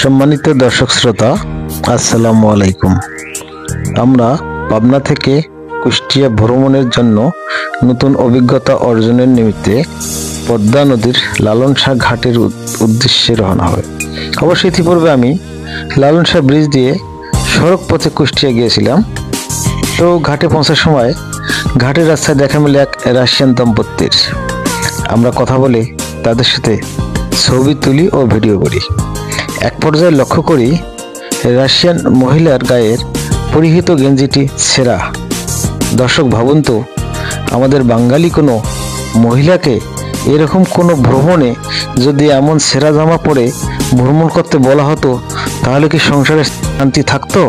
সম্মানিত দর্শক শ্রোতা, আসসালামু আলাইকুম। আমরা পাবনা থেকে কুষ্টিয়া ভ্রমণের জন্য নতুন অভিজ্ঞতা অর্জনের নিমিত্তে পদ্মা নদীর লালন শাহ ঘাটের উদ্দেশ্যে রওনা হয়। অবশ্যই ইতিপূর্বে আমি লালন শাহ ব্রিজ দিয়ে সড়ক পথে কুষ্টিয়া গিয়েছিলাম। তো ঘাটে পৌঁছার সময় ঘাটের রাস্তায় দেখা মিলে এক রাশিয়ান দম্পতির। আমরা কথা বলে তাদের সাথে ছবি তুলি ও ভিডিও করি। এক পর্যায়ে লক্ষ্য করি রাশিয়ান মহিলার গায়ের পরিহিত গেঞ্জিটি ছেঁড়া। দর্শক ভাবুন তো, আমাদের বাঙালি কোনো মহিলাকে এরকম কোনো ভ্রমণে যদি এমন ছেঁড়া জামা পরে ভ্রমণ করতে বলা হতো, তাহলে কি সংসারে শান্তি থাকতো?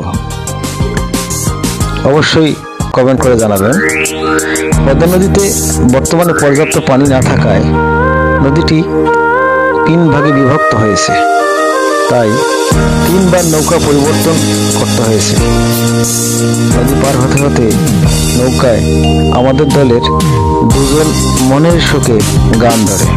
অবশ্যই কমেন্ট করে জানাবেন। পদ্মা নদীতে বর্তমানে পর্যাপ্ত পানি না থাকায় নদীটি 3 ভাগে বিভক্ত হয়েছে, তাই 3 বার নৌকা পরিবর্তন করতে হয়েছে। নদী পার হতে হতে নৌকায় আমাদের দলের 2 জন মনের শোকে গান ধরে।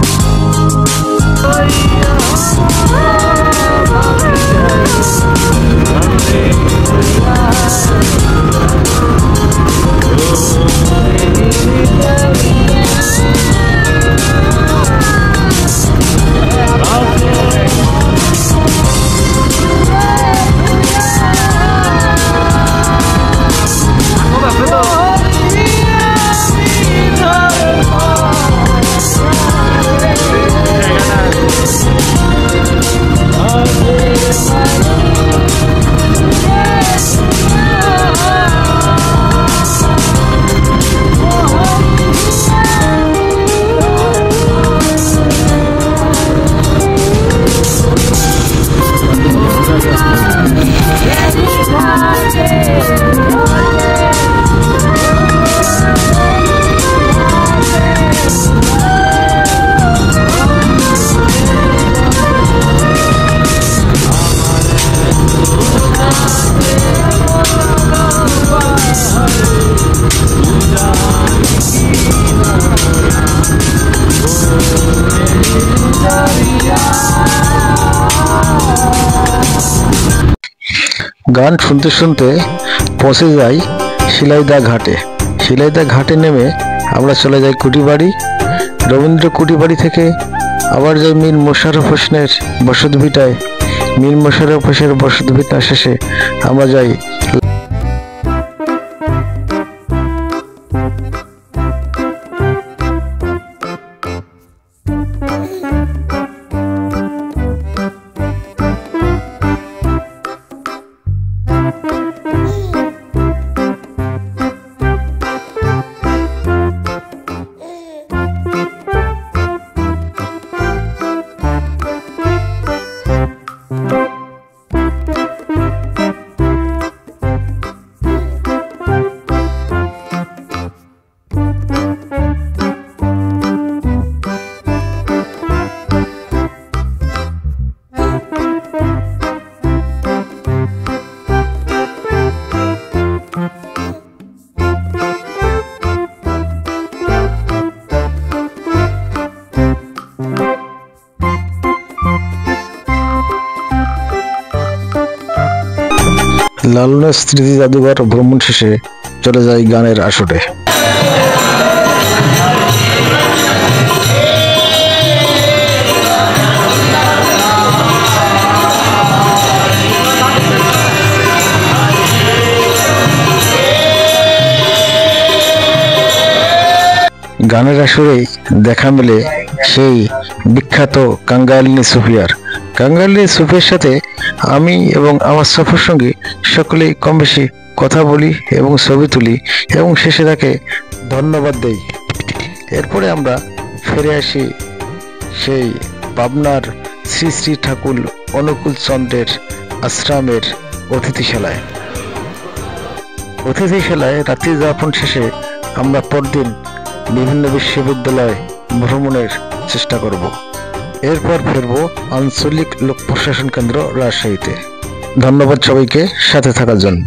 গান শুনতে শুনতে পৌঁছে যাই শিলাইদা ঘাটে। শিলাইদা ঘাটে নেমে আমরা চলে যাই কুটিবাড়ি। রবীন্দ্র কুটিবাড়ি থেকে আবার যাই মীর মোশাররফ হোসেনের বসতভিটায়। মীর মোশাররফ হোসেনের বসতভিটা শেষে আমরা যাই লালনের স্মৃতি জাদুঘর। ভ্রমণ শেষে চলে যাই গানের আসরে। গানের আসরে দেখা মেলে সেই বিখ্যাত কাঙ্গালিনী সুফিয়ার। কাঙ্গালিনী সুফিয়ার সাথে আমি এবং আমার সফর সঙ্গী সকলেই কম বেশি কথা বলি এবং ছবি তুলি এবং শেষে তাকে ধন্যবাদ দেই। এরপরে আমরা ফিরে আসি সেই পাবনার শ্রী শ্রী ঠাকুর অনুকূল চন্দ্রের আশ্রমের অতিথিশালায়। অতিথিশালায় রাত্রি যাপন শেষে আমরা পরদিন বিভিন্ন বিশ্ববিদ্যালয় ভ্রমণের চেষ্টা করব। এরপর ফিরব আঞ্চলিক লোক প্রশাসন কেন্দ্র রাজশাহীতে। ধন্যবাদ সবাইকে সাথে থাকার জন্য।